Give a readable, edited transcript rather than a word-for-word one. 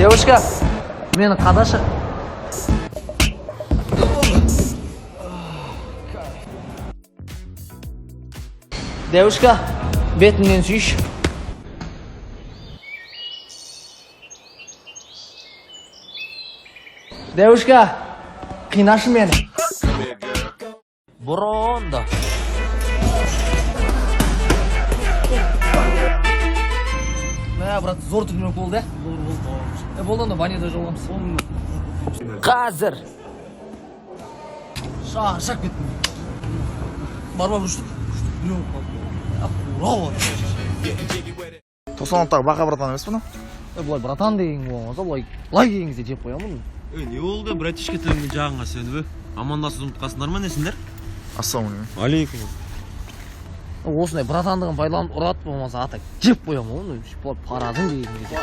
Девушка, мені қадашы. Девушка, бетімнен сүйші. Девушка, қинашы мені. Бұрында. Брат, зор түрмек болды, болды. Болды онда баняда жолғамыз. Қазір. Шақ кеттім. Барба бұрыштық. Тоқсанлықтағы бақа братан емес бұны? Бұлай братан деген болмаса, бұлай дегеніңізде жеп қоямын. Не болды, братишка тіліңді жағыңа сөніп, амандасыз ұмытқасындар ма несіңдер? Ассалаумалейкум. Алейкум. Осындай братандығын байланып ұрат болмаса ата жеп қоямын. Бұлай парадың дегеніңізде.